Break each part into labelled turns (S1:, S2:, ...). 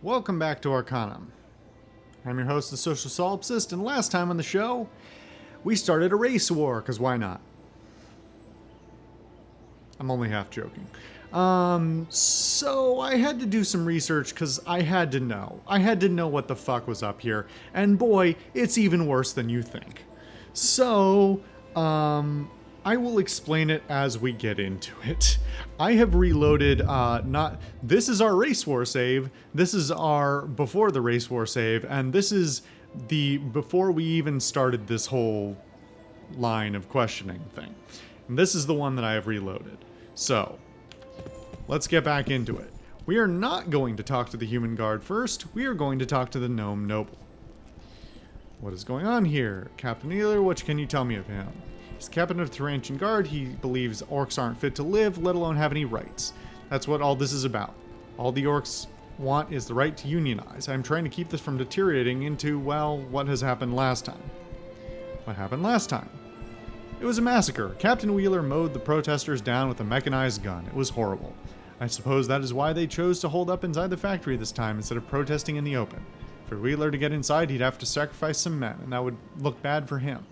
S1: Welcome back to Arcanum. I'm your host, the Social Solipsist, and last time on the show, we started a race war, because why not? I'm only half joking. So I had to do some research, because I had to know. I had to know what the fuck was up here, and boy, it's even worse than you think. So, I will explain it as we get into it. I have reloaded, this is our race war save, this is our before the race war save, and this is the before we even started this whole line of questioning thing. And this is the one that I have reloaded. So, let's get back into it. We are not going to talk to the human guard first, we are going to talk to the gnome noble. What is going on here? Captain Wheeler, what can you tell me of him? He's captain of the Tarantian Guard. He believes orcs aren't fit to live, let alone have any rights. That's what all this is about. All the orcs want is the right to unionize. I'm trying to keep this from deteriorating into, well, what has happened last time. What happened last time? It was a massacre. Captain Wheeler mowed the protesters down with a mechanized gun. It was horrible. I suppose that is why they chose to hold up inside the factory this time instead of protesting in the open. For Wheeler to get inside, he'd have to sacrifice some men, and that would look bad for him.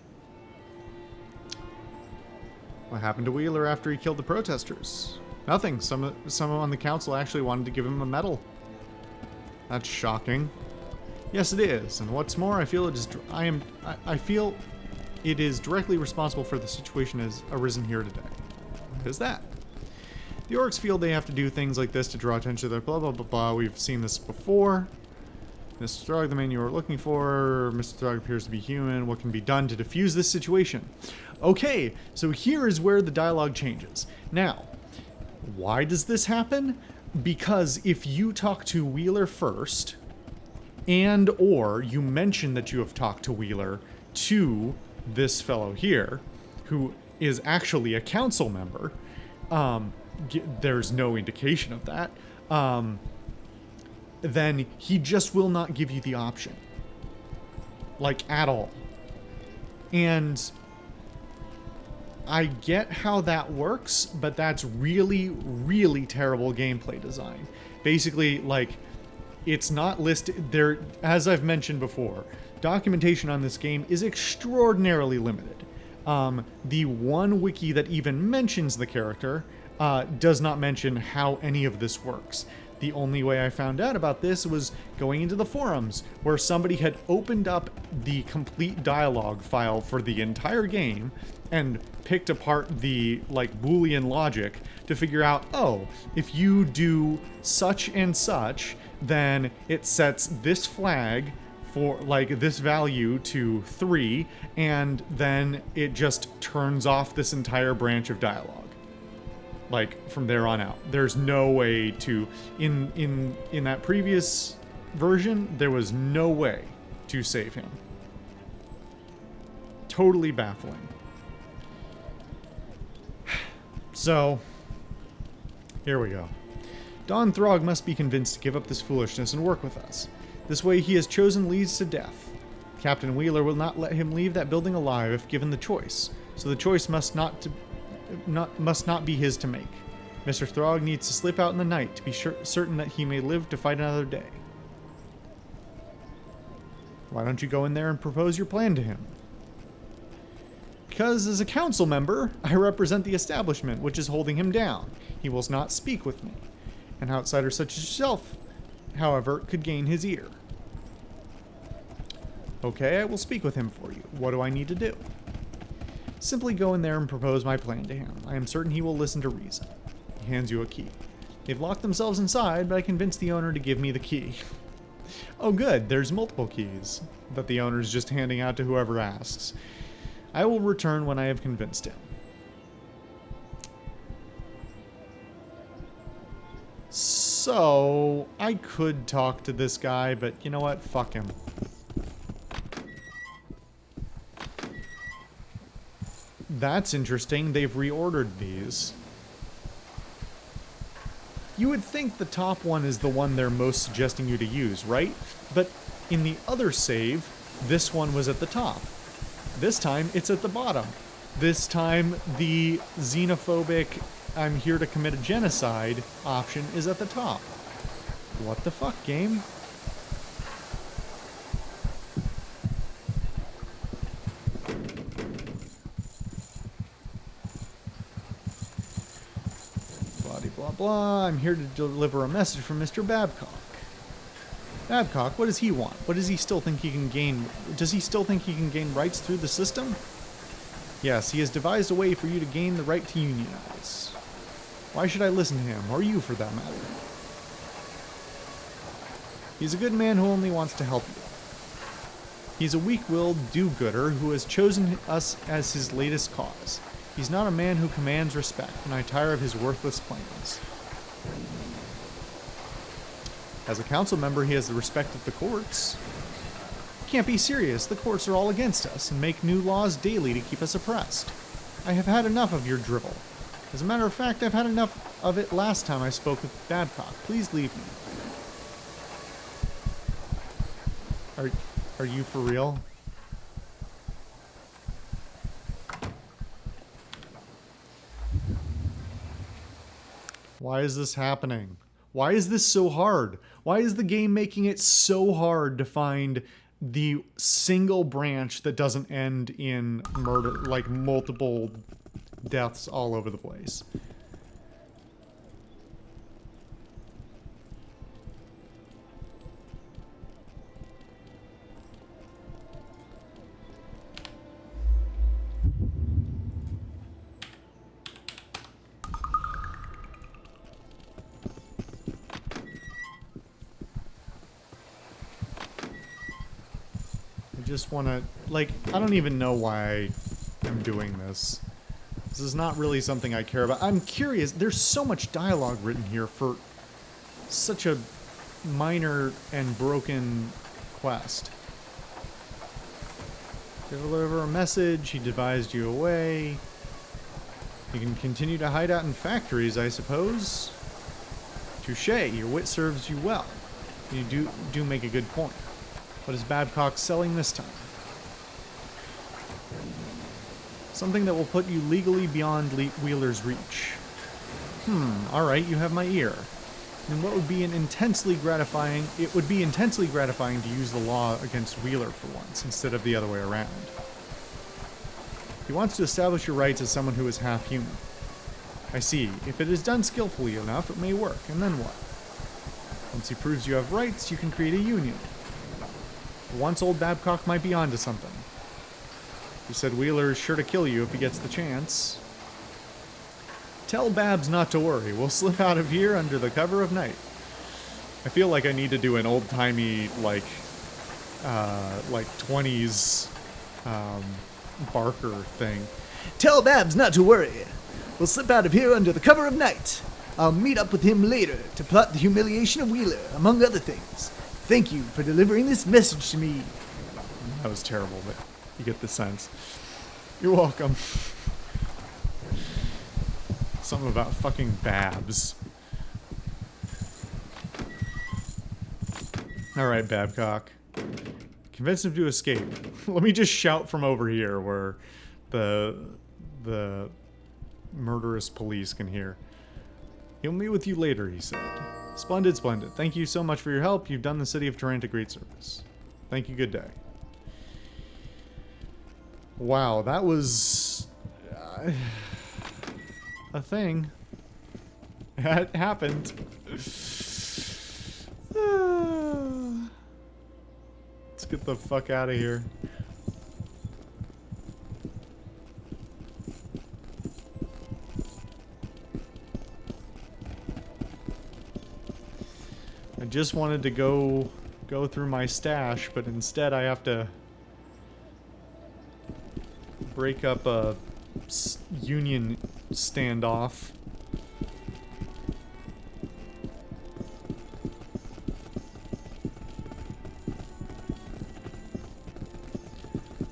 S1: What happened to Wheeler after he killed the protesters? Nothing. Someone on the council actually wanted to give him a medal. That's shocking. Yes, it is. And what's more, I feel it is. I feel it is directly responsible for the situation as arisen here today. What is that? The orcs feel they have to do things like this to draw attention to their blah blah blah blah. We've seen this before. Mr. Throg, the man you are looking for. Mr. Throg appears to be human. What can be done to defuse this situation? Okay, so here is where the dialogue changes. Now, why does this happen? Because if you talk to Wheeler first, and or you mention that you have talked to Wheeler to this fellow here, who is actually a council member, there's no indication of that, then he just will not give you the option. Like, at all. And I get how that works, but that's really, really terrible gameplay design. Basically, like, it's not listed there, as I've mentioned before, documentation on this game is extraordinarily limited. The one wiki that even mentions the character does not mention how any of this works. The only way I found out about this was going into the forums, where somebody had opened up the complete dialogue file for the entire game and picked apart the, like, Boolean logic to figure out, oh, if you do such and such, then it sets this flag for, like, this value to 3, and then it just turns off this entire branch of dialogue. Like, from there on out. There's no way to... In that previous version, there was no way to save him. Totally baffling. So, here we go. Don Throg must be convinced to give up this foolishness and work with us. This way he has chosen leads to death. Captain Wheeler will not let him leave that building alive if given the choice, so the choice must not be his to make. Mr. Throg needs to slip out in the night to be certain that he may live to fight another day. Why don't you go in there and propose your plan to him? Because as a council member, I represent the establishment which is holding him down. He will not speak with me. An outsider such as yourself, however, could gain his ear. Okay, I will speak with him for you. What do I need to do? Simply go in there and propose my plan to him. I am certain he will listen to reason. He hands you a key. They've locked themselves inside, but I convinced the owner to give me the key. Oh good, there's multiple keys that the owner's just handing out to whoever asks. I will return when I have convinced him. So, I could talk to this guy, but you know what? Fuck him. That's interesting. They've reordered these. You would think the top one is the one they're most suggesting you to use, right? But in the other save, this one was at the top. This time, it's at the bottom. This time, the xenophobic, I'm here to commit a genocide option is at the top. What the fuck, game? blah. I'm here to deliver a message from Mr. Babcock. Babcock, what does he want? What does he still think he can gain? Does he still think he can gain rights through the system? Yes, he has devised a way for you to gain the right to unionize. Why should I listen to him, or you for that matter? He's a good man who only wants to help you. He's a weak-willed do-gooder who has chosen us as his latest cause. He's not a man who commands respect, and I tire of his worthless claims. As a council member, he has the respect of the courts. You can't be serious. The courts are all against us and make new laws daily to keep us oppressed. I have had enough of your drivel. As a matter of fact, I've had enough of it last time I spoke with Babcock. Please leave me. Are you for real? Why is this happening? Why is this so hard? Why is the game making it so hard to find the single branch that doesn't end in murder, like multiple deaths all over the place? Just want to, like, I don't even know why I'm doing this. This is not really something I care about. I'm curious. There's so much dialogue written here for such a minor and broken quest. Deliver a message. He devised you away. You can continue to hide out in factories, I suppose. Touché. Your wit serves you well. You do make a good point. What is Babcock selling this time? Something that will put you legally beyond Wheeler's reach. Alright, you have my ear. And what would be it would be intensely gratifying to use the law against Wheeler for once, instead of the other way around. He wants to establish your rights as someone who is half human. I see. If it is done skillfully enough, it may work, and then what? Once he proves you have rights, you can create a union. Once old Babcock might be onto something. He said Wheeler is sure to kill you if he gets the chance. Tell Babs not to worry. We'll slip out of here under the cover of night. I feel like I need to do an old-timey, like 20s, Barker thing. Tell Babs not to worry. We'll slip out of here under the cover of night. I'll meet up with him later to plot the humiliation of Wheeler, among other things. Thank you for delivering this message to me. That was terrible, but you get the sense. You're welcome. Something about fucking Babs. Alright, Babcock. Convince him to escape. Let me just shout from over here where the murderous police can hear. He'll meet with you later, he said. Splendid, splendid. Thank you so much for your help. You've done the city of Tarrant a great service. Thank you, good day. Wow, that was... a thing. It happened. Let's get the fuck out of here. I just wanted to go through my stash, but instead I have to break up a union standoff.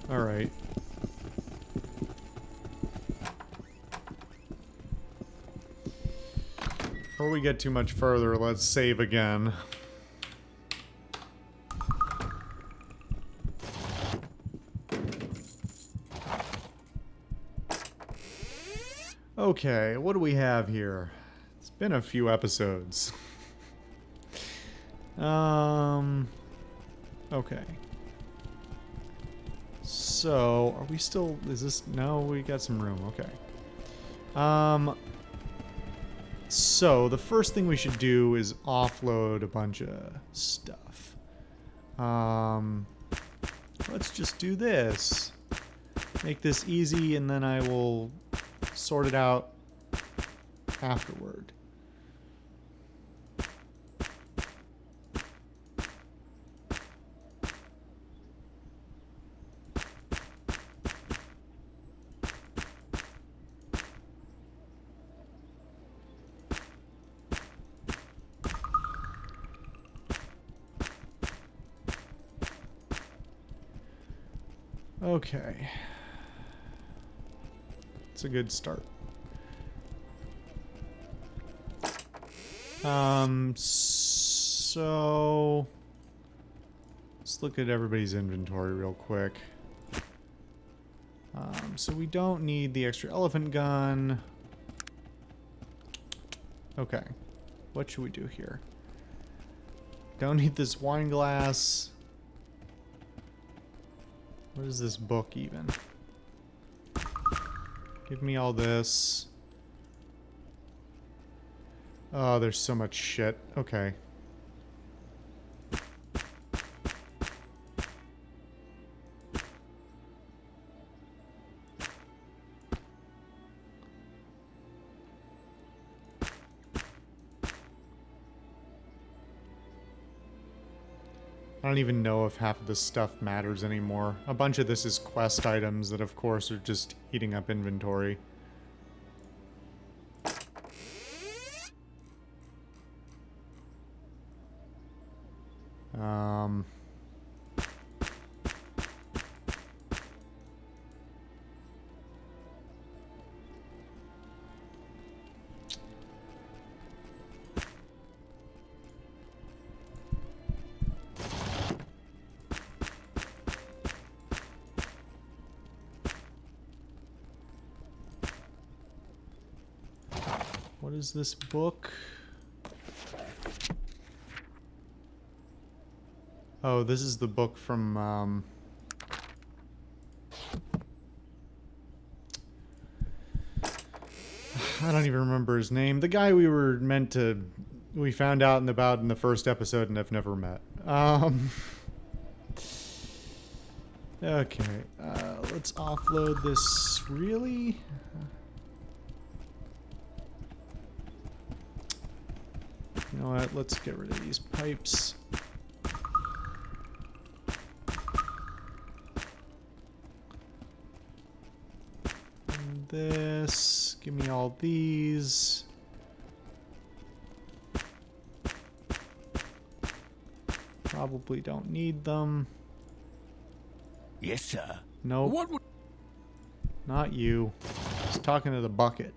S1: All right. Before we get too much further, let's save again. Okay, what do we have here? It's been a few episodes. Okay. So, are we still... Is this... No, we got some room. Okay. So the first thing we should do is offload a bunch of stuff. Let's just do this. Make this easy, and then I will sort it out afterward. Okay. It's a good start. So let's look at everybody's inventory real quick. So we don't need the extra elephant gun. Okay. What should we do here? Don't need this wine glass. What is this book even? Give me all this. Oh, there's so much shit. Okay. I don't even know if half of this stuff matters anymore. A bunch of this is quest items that, of course, are just eating up inventory. What is this book? Oh, this is the book from, I don't even remember his name. The guy we found out about in the first episode and have never met. Okay, let's offload this, really? You know what, let's get rid of these pipes. And this, give me all these. Probably don't need them.
S2: Yes, sir.
S1: Nope.
S2: What would...
S1: Not you. Just talking to the bucket.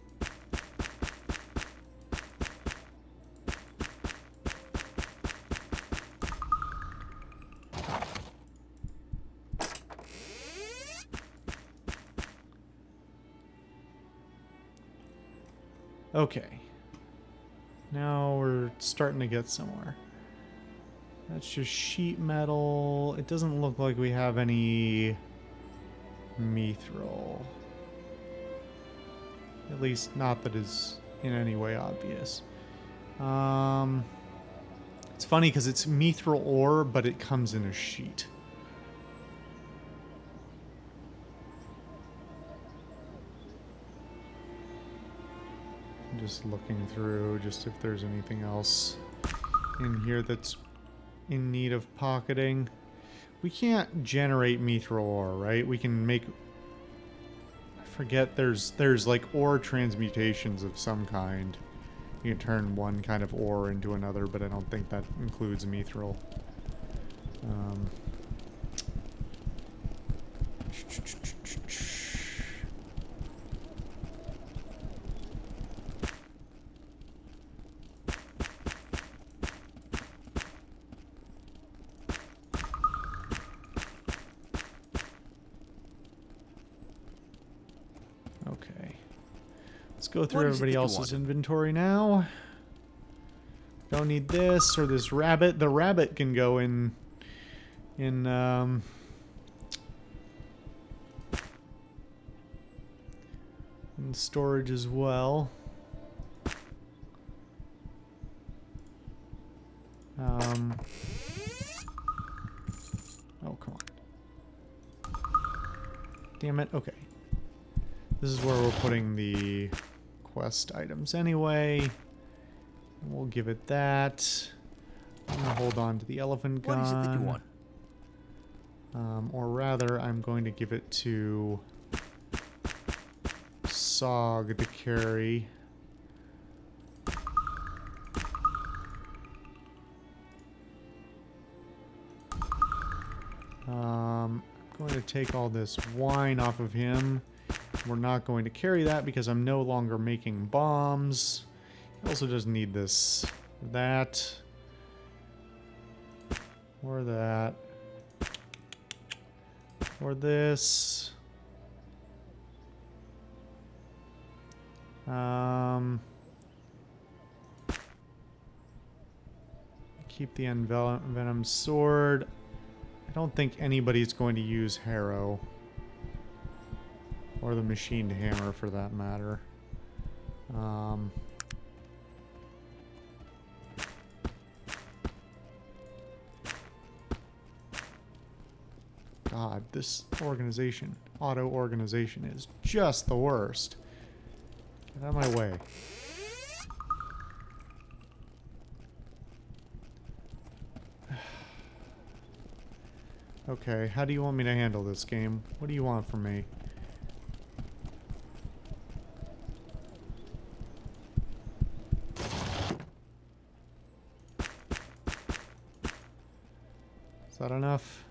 S1: Okay. Now we're starting to get somewhere. That's just sheet metal. It doesn't look like we have any mithril. At least not that is in any way obvious. It's funny because it's mithril ore, but it comes in a sheet. Just looking through, just if there's anything else in here that's in need of pocketing. We can't generate mithril ore, right? We can make... I forget, there's like ore transmutations of some kind. You can turn one kind of ore into another, but I don't think that includes mithril. Okay. Let's go through everybody else's inventory now. Don't need this or this rabbit. The rabbit can go in storage as well. Oh, come on. Damn it. Okay. This is where we're putting the quest items anyway. We'll give it that. I'm gonna hold on to the elephant gun.
S2: What is it that you want?
S1: Or rather, I'm going to give it to Sog to carry. I'm going to take all this wine off of him. We're not going to carry that because I'm no longer making bombs. He also doesn't need this, that, or that, or this. Keep the envenomed sword. I don't think anybody's going to use Harrow. Or the machined hammer, for that matter. God, this organization, auto-organization, is just the worst. Get out of my way. Okay, how do you want me to handle this game? What do you want from me? Is that enough?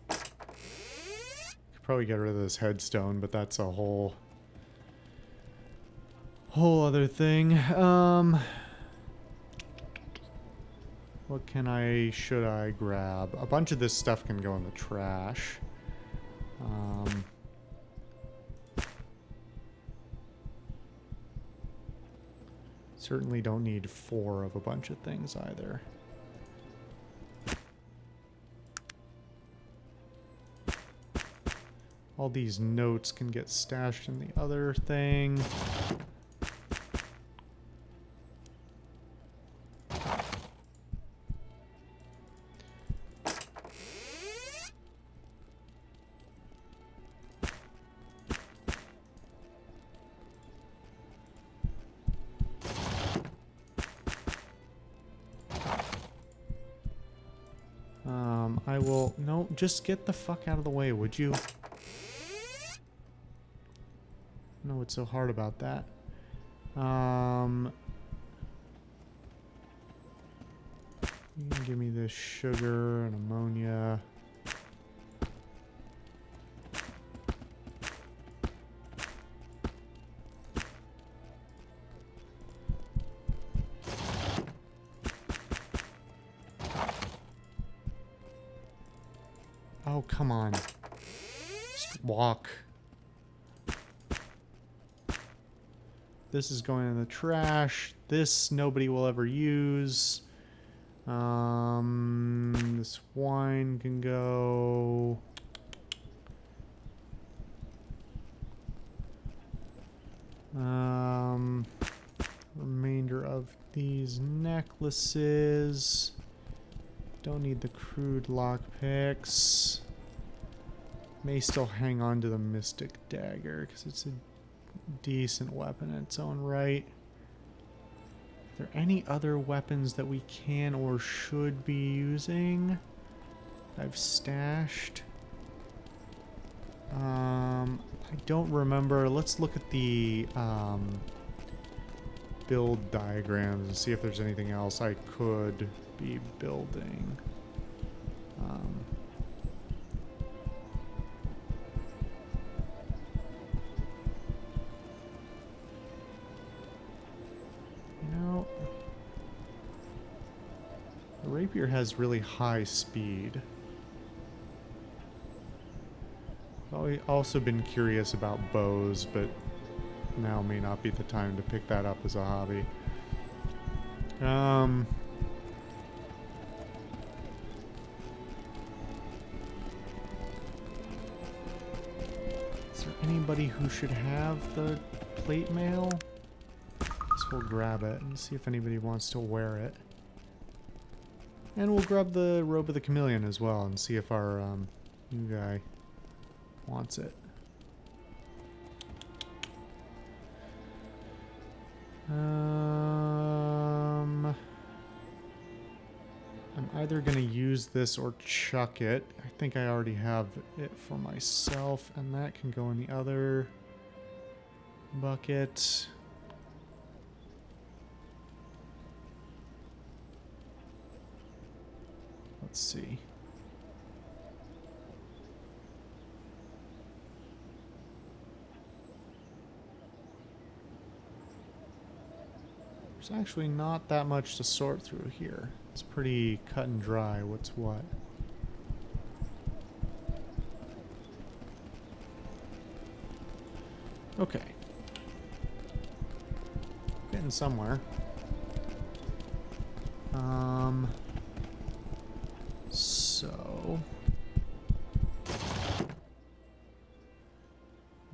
S1: Could probably get rid of this headstone, but that's a whole other thing. What should I grab? A bunch of this stuff can go in the trash. Certainly don't need 4 of a bunch of things either. All these notes can get stashed in the other thing. I will... No, just get the fuck out of the way, would you? No, what's so hard about that? You can give me this sugar and ammonia. Oh, come on. Just walk. This is going in the trash. This nobody will ever use. This wine can go. Remainder of these necklaces. Don't need the crude lockpicks. May still hang on to the Mystic Dagger because it's a decent weapon in its own right. Are there any other weapons that we can or should be using? I've stashed. I don't remember. Let's look at the build diagrams and see if there's anything else I could be building. You know, the rapier has really high speed. I've also been curious about bows, but now may not be the time to pick that up as a hobby. Is there anybody who should have the plate mail? we'll grab it and see if anybody wants to wear it. And we'll grab the Robe of the Chameleon as well and see if our new guy wants it. I'm either going to use this or chuck it. I think I already have it for myself, and that can go in the other bucket. Let's see. There's actually not that much to sort through here. It's pretty cut and dry what's what. Okay. Getting somewhere. So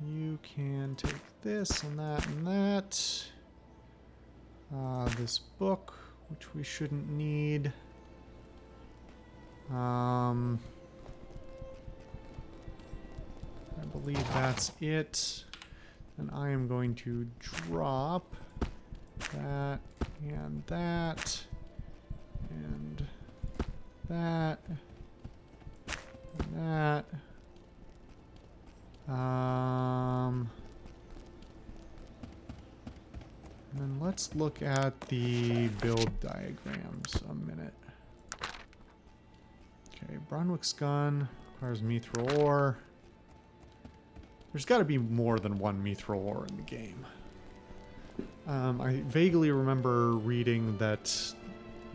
S1: you can take this and that and that. This book, which we shouldn't need. I believe that's it. And I am going to drop that and that and that and that. And then let's look at the build diagrams a minute. Okay, Bronwick's gun requires mithril ore. There's got to be more than one mithril ore in the game. I vaguely remember reading that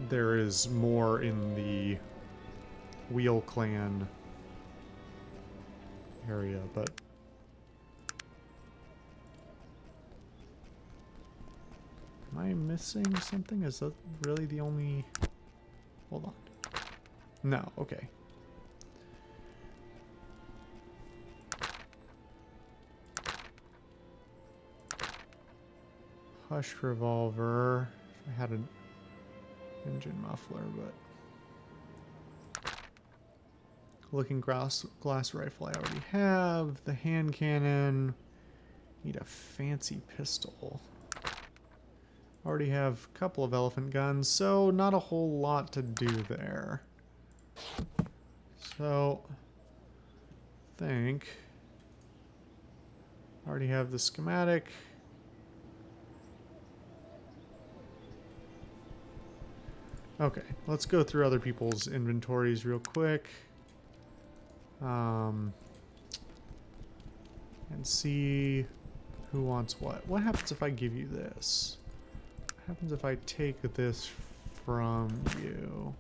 S1: there is more in the Wheel Clan area, but am I missing something? Is that really the only... Hold on. No, okay. Hush revolver. If I had an engine muffler, but... Looking glass rifle I already have. The hand cannon. Need a fancy pistol. Already have a couple of elephant guns, so not a whole lot to do there. So, think. Already have the schematic. Okay, let's go through other people's inventories real quick. And see who wants what. What happens if I give you this? What happens if I take this from you?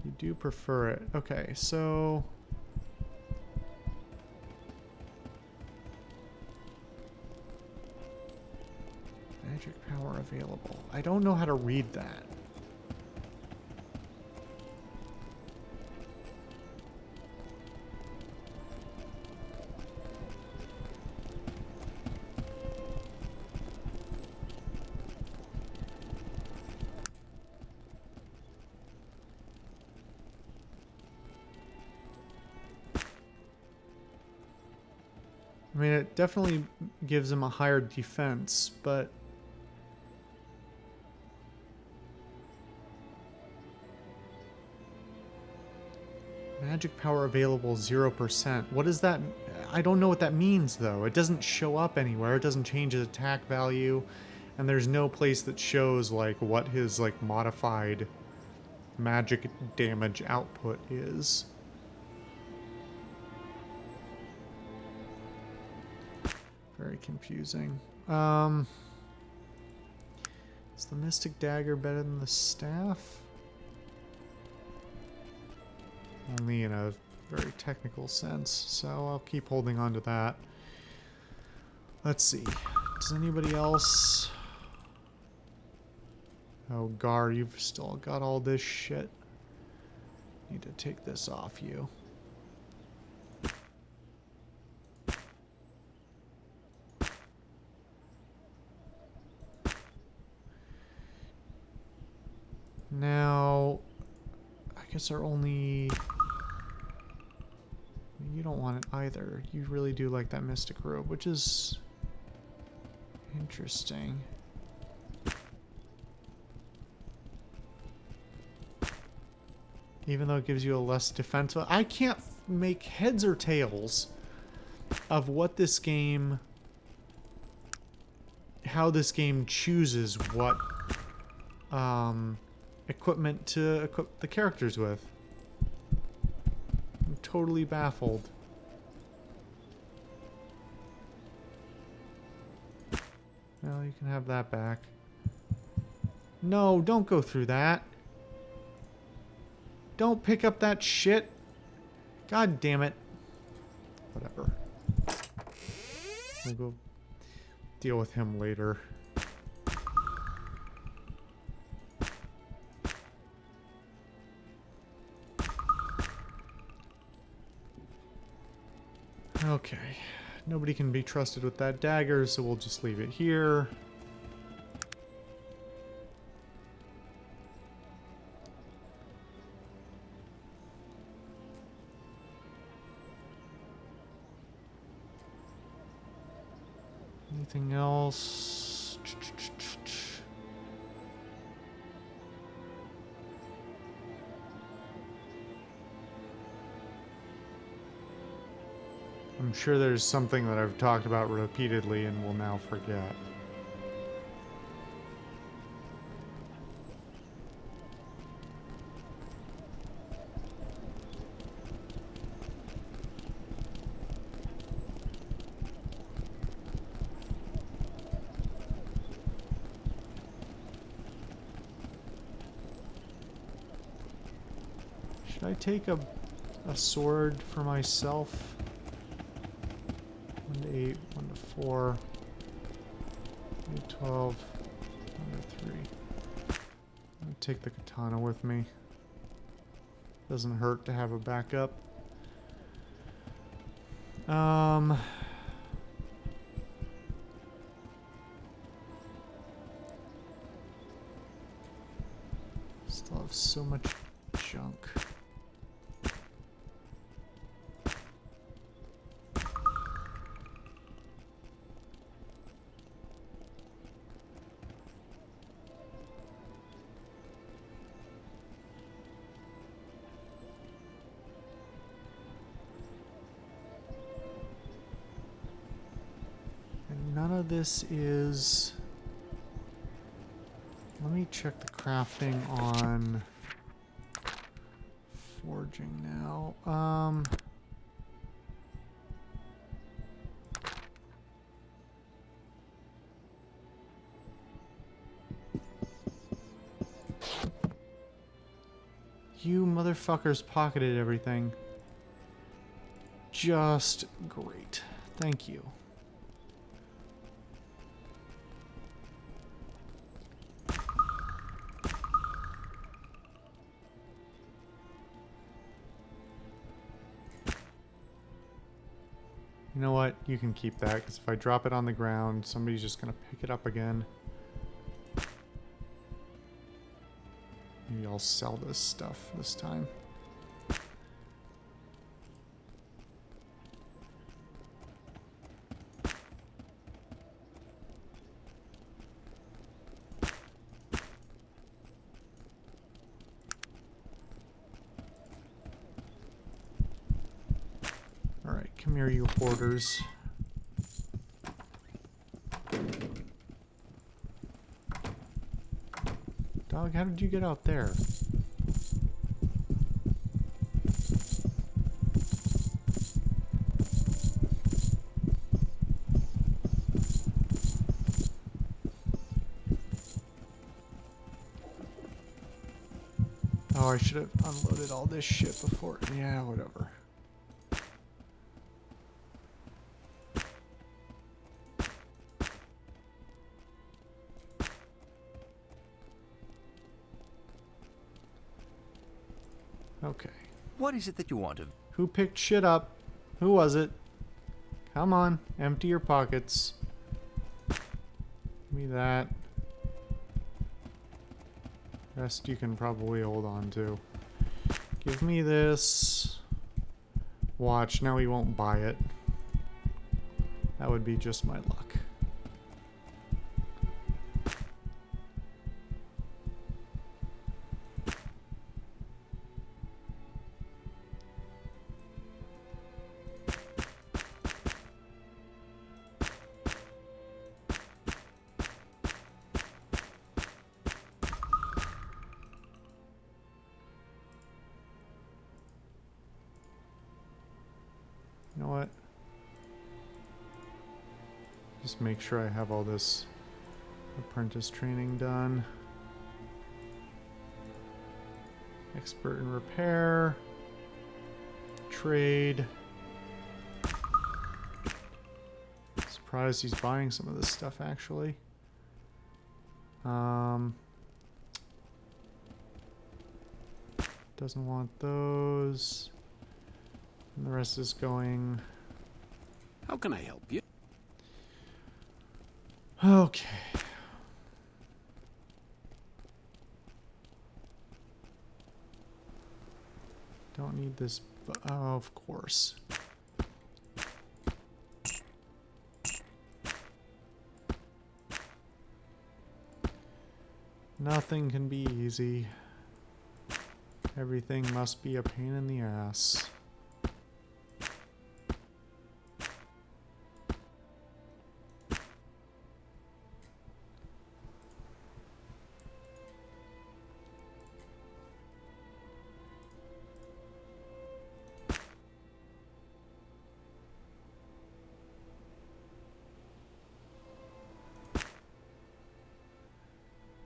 S1: You do prefer it. Okay, so... Magic power available. I don't know how to read that. I mean, it definitely gives him a higher defense, but... Magic power available 0%. What does that... I don't know what that means, though. It doesn't show up anywhere. It doesn't change his attack value. And there's no place that shows, like, what his, like, modified magic damage output is. Very confusing. Is the Mystic Dagger better than the Staff? Only in a very technical sense, so I'll keep holding on to that. Let's see. Does anybody else... Oh, Gar, you've still got all this shit. Need to take this off you. Now, I guess our only... You don't want it either. You really do like that mystic robe, which is interesting. Even though it gives you a less defensive... I can't make heads or tails of what this game... How this game chooses what equipment to equip the characters with. I'm totally baffled. Well, you can have that back. No, don't go through that. Don't pick up that shit. God damn it. Whatever. We'll go deal with him later. Okay. Nobody can be trusted with that dagger, so we'll just leave it here. Anything else? I'm sure there's something that I've talked about repeatedly and will now forget. Should I take a sword for myself? 1 to 8, 1 to 4, 1 to 12, 1 to 3. I'm gonna take the katana with me. Doesn't hurt to have a backup. Still have so much junk. None of this is... Let me check the crafting on forging now. You motherfuckers pocketed everything. Just great. Thank you. You know what? You can keep that, because if I drop it on the ground, somebody's just going to pick it up again. Maybe I'll sell this stuff this time. Alright, come here, you hoarders. Dog, how did you get out there? Oh, I should have unloaded all this shit before. Yeah, whatever. Okay.
S2: What is it that you want of?
S1: Who picked shit up? Who was it? Come on, empty your pockets. Give me that. Rest you can probably hold on to. Give me this. Watch, now he won't buy it. That would be just my luck. You know what? Just make sure I have all this apprentice training done. Expert in repair. Trade. Surprised he's buying some of this stuff actually. Doesn't want those. And the rest is going.
S3: How can I help you?
S1: Okay. Don't need this. Oh, of course. Nothing can be easy. Everything must be a pain in the ass.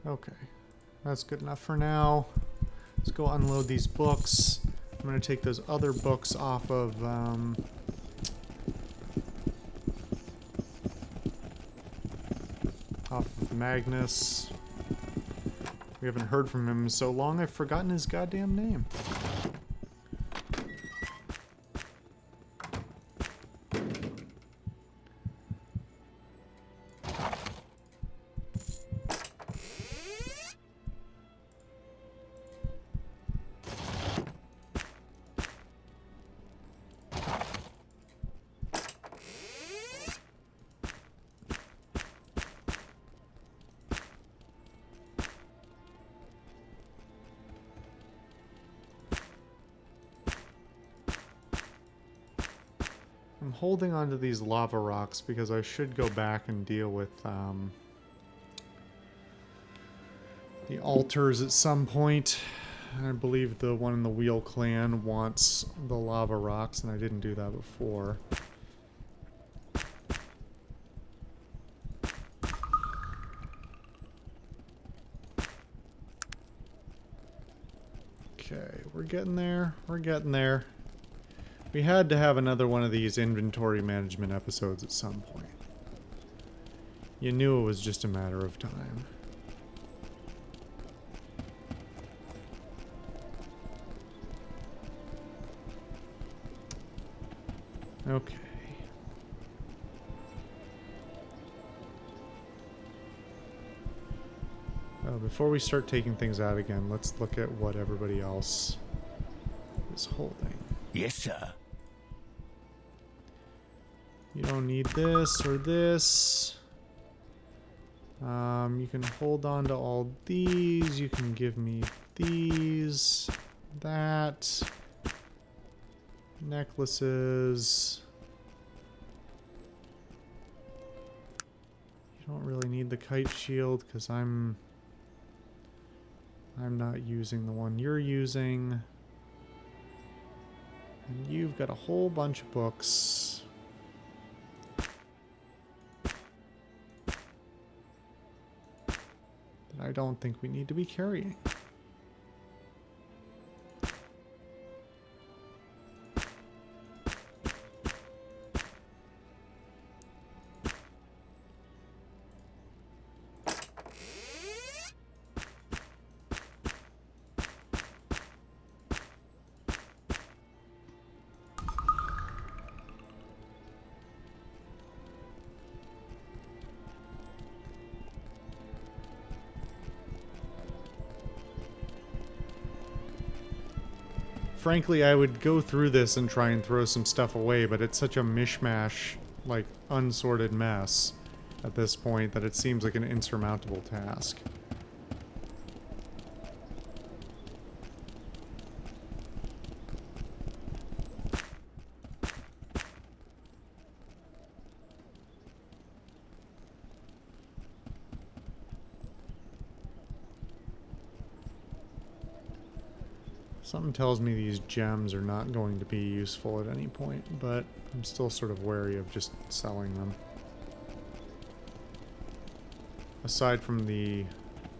S1: Okay, that's good enough for now. Let's go unload these books. I'm going to take those other books off of Magnus. We haven't heard from him in so long, I've forgotten his goddamn name. I'm holding on to these lava rocks because I should go back and deal with the altars at some point. I believe the one in the Wheel Clan wants the lava rocks, and I didn't do that before. Okay, we're getting there. We're getting there. We had to have another one of these inventory management episodes at some point. You knew it was just a matter of time. Okay. Before we start taking things out again, let's look at what everybody else is holding.
S2: Yes, sir.
S1: You don't need this or this. You can hold on to all these. You can give me these, that, necklaces. You don't really need the kite shield because I'm not using the one you're using. And you've got a whole bunch of books. That I don't think we need to be carrying. Frankly, I would go through this and try and throw some stuff away, but it's such a mishmash, like, unsorted mess at this point that it seems like an insurmountable task. Something tells me these gems are not going to be useful at any point, but I'm still sort of wary of just selling them. Aside from the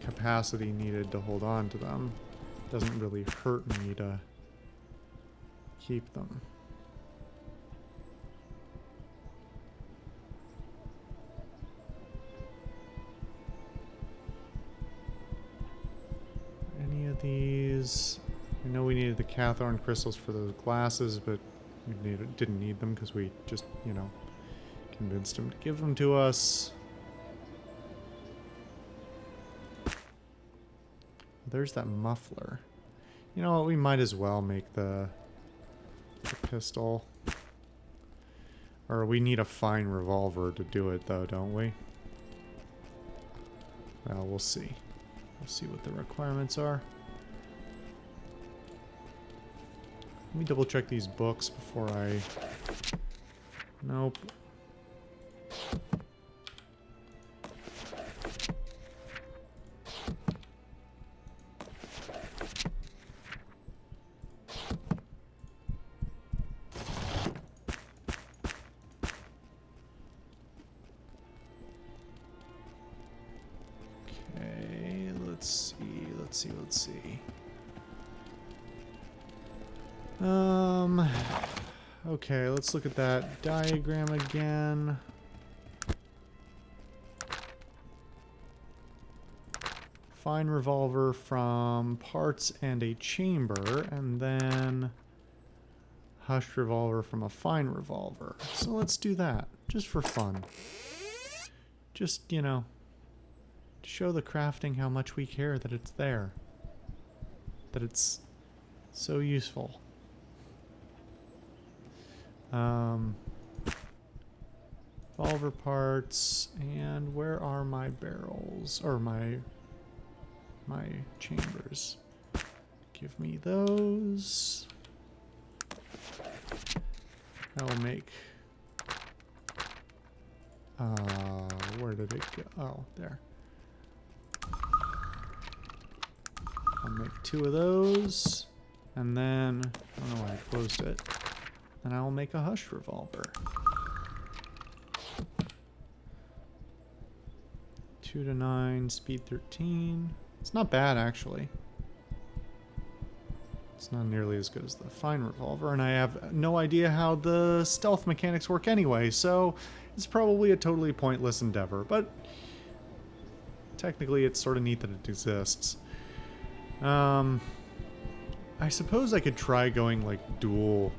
S1: capacity needed to hold on to them, it doesn't really hurt me to keep them. Any of these... I know we needed the Cathorn crystals for those glasses, but we didn't need them because we just, you know, convinced him to give them to us. There's that muffler. You know what, we might as well make the pistol. Or we need a fine revolver to do it though, don't we? Well, we'll see. We'll see what the requirements are. Let me double check these books before I... Nope. Okay, let's see. Okay, let's look at that diagram again. Fine revolver from parts and a chamber, and then hushed revolver from a fine revolver. So let's do that, just for fun. Just, you know, to show the crafting how much we care that it's there. That it's so useful. Revolver parts, and where are my barrels, or my chambers? Give me those. I'll make, where did it go? Oh, there. I'll make 2 of those, and then, I don't know why I closed it. And I will make a hushed revolver. 2 to 9, speed 13. It's not bad, actually. It's not nearly as good as the fine revolver, and I have no idea how the stealth mechanics work anyway, so it's probably a totally pointless endeavor, but technically it's sort of neat that it exists. I suppose I could try going like dual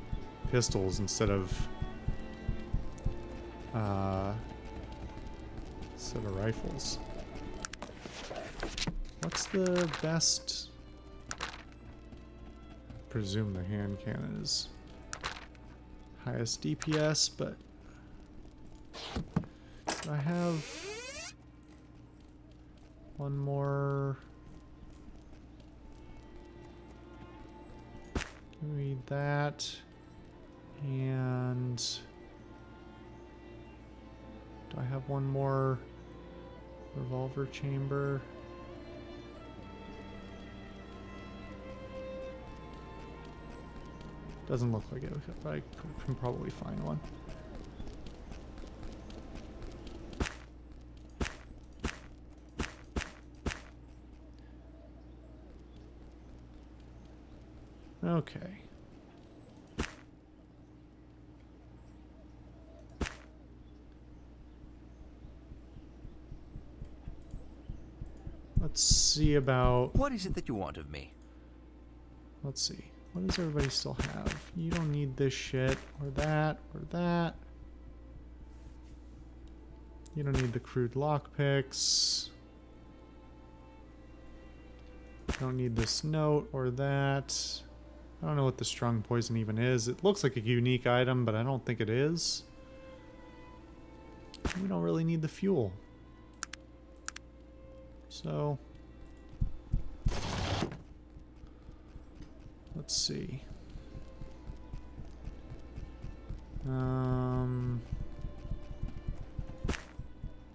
S1: pistols instead of rifles. What's the best? I presume the hand cannon is highest DPS, but do I have one more? Give me that. And do I have one more revolver chamber? Doesn't look like it, but I can probably find one. Okay. Let's see about...
S2: What is it that you want of me?
S1: Let's see. What does everybody still have? You don't need this shit, or that, or that. You don't need the crude lockpicks. You don't need this note or that. I don't know what the strong poison even is. It looks like a unique item, but I don't think it is. We don't really need the fuel. So, let's see.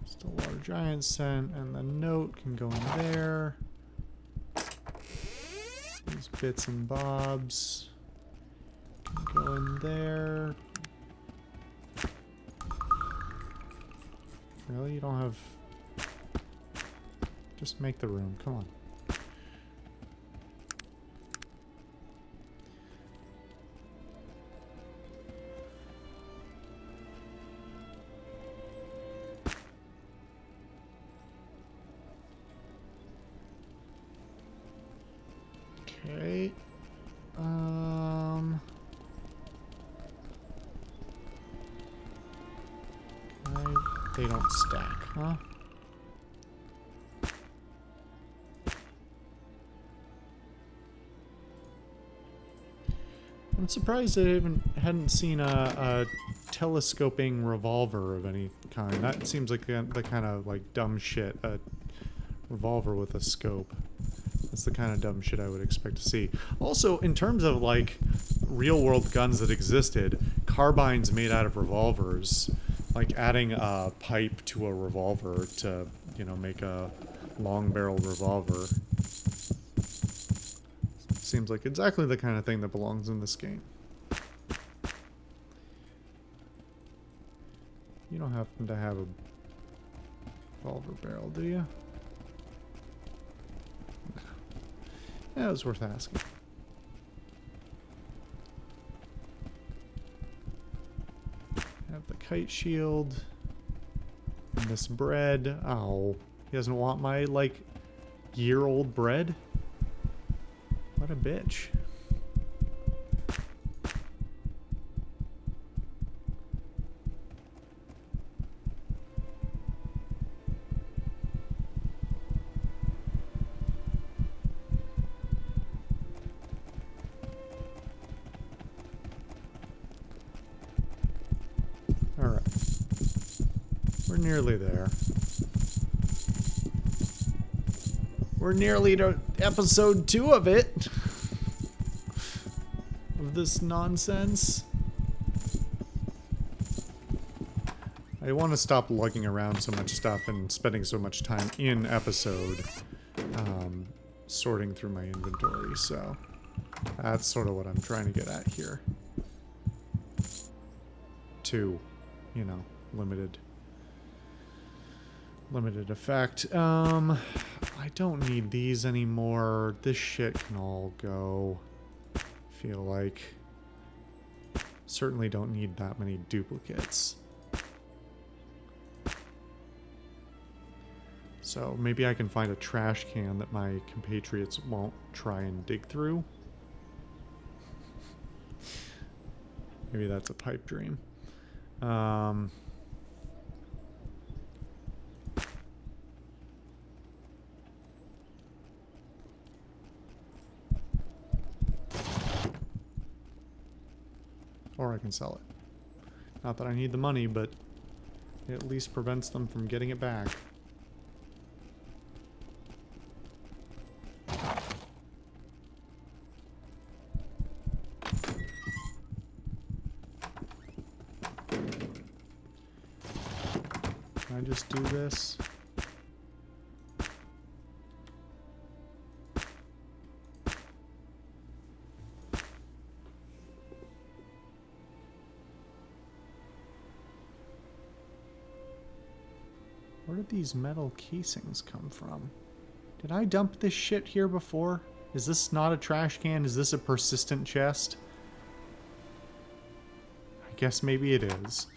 S1: Still water giant scent, and the note can go in there. These bits and bobs can go in there. Really? You don't have... Just make the room. Come on. Okay. They don't stack, huh? I'm surprised I hadn't seen a telescoping revolver of any kind. That seems like the kind of like dumb shit. A revolver with a scope. That's the kind of dumb shit I would expect to see. Also, in terms of like real world guns that existed, carbines made out of revolvers, like adding a pipe to a revolver to, you know, make a long barreled revolver. Seems like exactly the kind of thing that belongs in this game. You don't happen to have a revolver barrel, do you? No. Yeah, it was worth asking. Have the kite shield. And this bread. Oh, he doesn't want my, like, year-old bread? What a bitch. Alright. We're nearly there. We're nearly to episode 2 of it. Of this nonsense. I want to stop lugging around so much stuff and spending so much time in episode sorting through my inventory, so that's sort of what I'm trying to get at here. 2, you know, limited effect. I don't need these anymore. This shit can all go. Feel like certainly don't need that many duplicates. So maybe I can find a trash can that my compatriots won't try and dig through. Maybe that's a pipe dream. Or I can sell it. Not that I need the money, but it at least prevents them from getting it back. Can I just do this? Where did these metal casings come from? Did I dump this shit here before? Is this not a trash can? Is this a persistent chest? I guess maybe it is.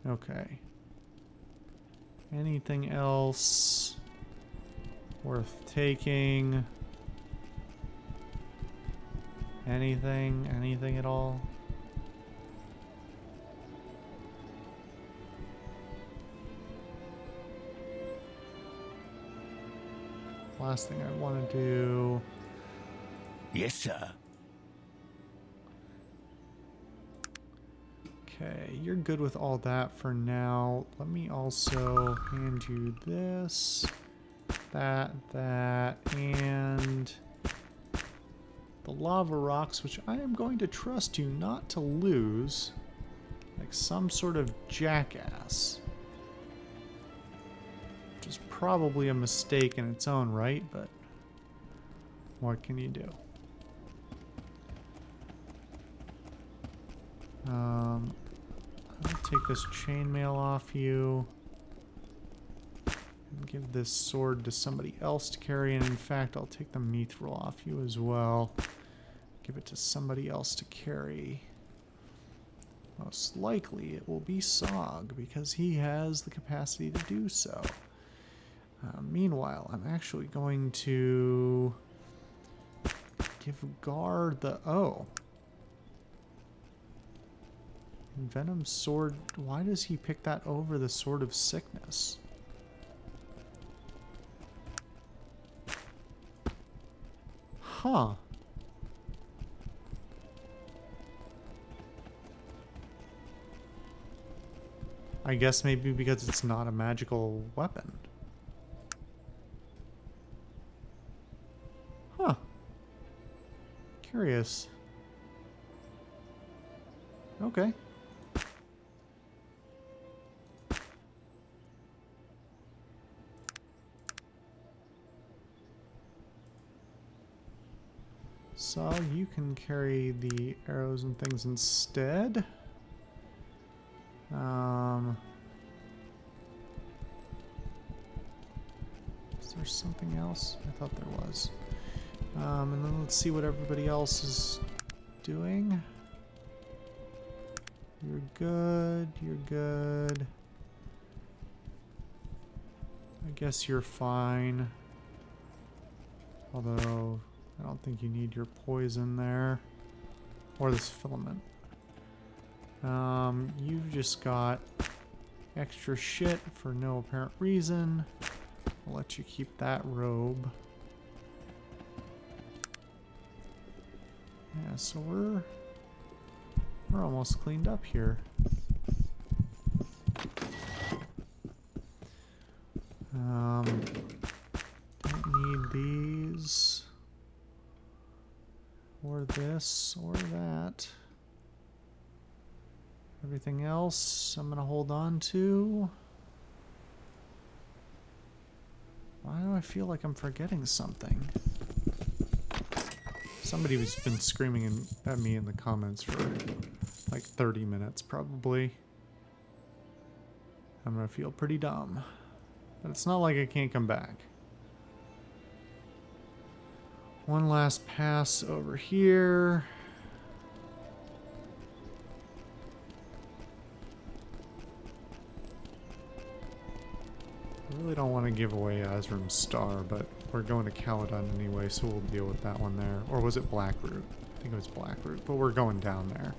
S1: Okay. Anything else worth taking? Anything at all? last thing I want to do.
S2: Yes, sir.
S1: Okay, you're good with all that for now. Let me also hand you this, that, and the lava rocks, which I am going to trust you not to lose, like some sort of jackass. Which is probably a mistake in its own right, but what can you do? I'll take this chainmail off you and give this sword to somebody else to carry, and in fact I'll take the mithril off you as well. Give it to somebody else to carry. Most likely it will be Sog, because he has the capacity to do so. Meanwhile, I'm actually going to give Gar the... Oh. Venom Sword, why does he pick that over the Sword of Sickness? Huh. I guess maybe because it's not a magical weapon. Huh. Curious. Okay. So you can carry the arrows and things instead. Is there something else? I thought there was. And then let's see what everybody else is doing. You're good. You're good. I guess you're fine. Although, I don't think you need your poison there. Or this filament. You've just got extra shit for no apparent reason. I'll let you keep that robe. Yeah, so we're almost cleaned up here. Don't need these. Or this, or that. Everything else I'm gonna hold on to. Why do I feel like I'm forgetting something? Somebody has been screaming at me in the comments for like 30 minutes probably. I'm gonna feel pretty dumb. But it's not like I can't come back. One last pass over here. I really don't want to give away Azrim's Star, but we're going to Caledon anyway, so we'll deal with that one there. Or was it Blackroot? I think it was Blackroot, but we're going down there.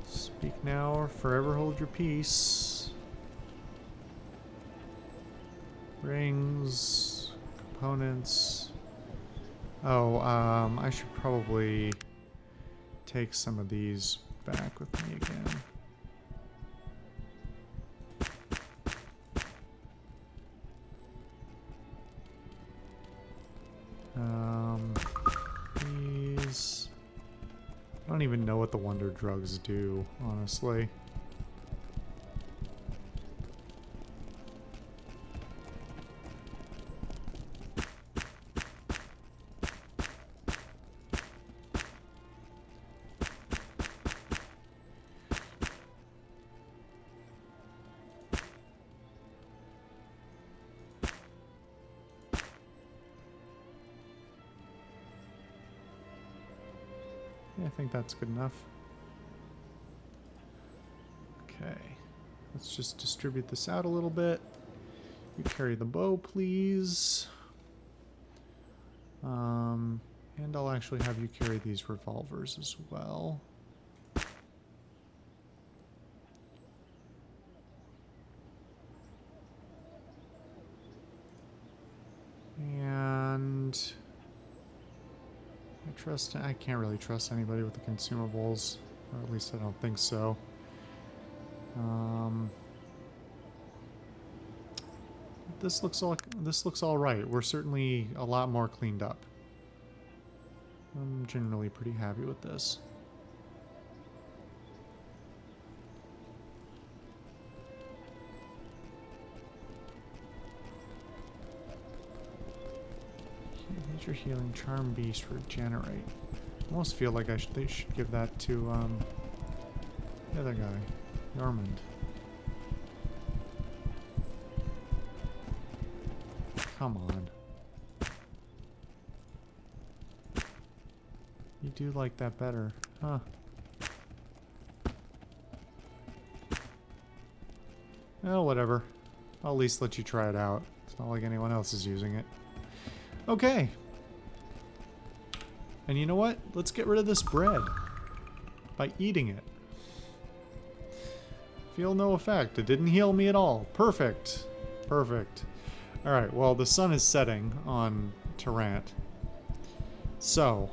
S1: Speak now or forever hold your peace. Rings, components. Oh, I should probably take some of these back with me again. These... I don't even know what the wonder drugs do, honestly. Yeah, I think that's good enough. Okay, let's just distribute this out a little bit. You carry the bow, please. And I'll actually have you carry these revolvers as well. I can't really trust anybody with the consumables, or at least I don't think so. This looks all right. We're certainly a lot more cleaned up. I'm generally pretty happy with this. Nature healing, charm beast, regenerate. I almost feel like they should give that to the other guy, Normand. Come on. You do like that better, huh? Well, whatever. I'll at least let you try it out. It's not like anyone else is using it. Okay. And you know what? Let's get rid of this bread by eating it. Feel no effect. It didn't heal me at all. Perfect. Perfect. Alright, well, the sun is setting on Tarrant. So,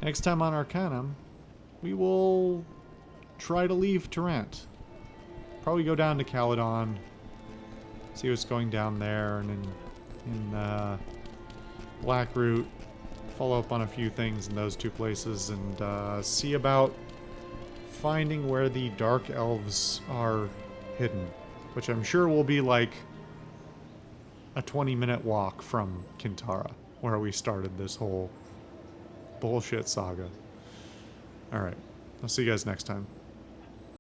S1: next time on Arcanum, we will try to leave Tarrant. Probably go down to Caledon, see what's going down there, and in Blackroot, follow up on a few things in those two places, and see about finding where the Dark Elves are hidden, which I'm sure will be like a 20-minute walk from Kintara, where we started this whole bullshit saga. Alright, I'll see you guys next time.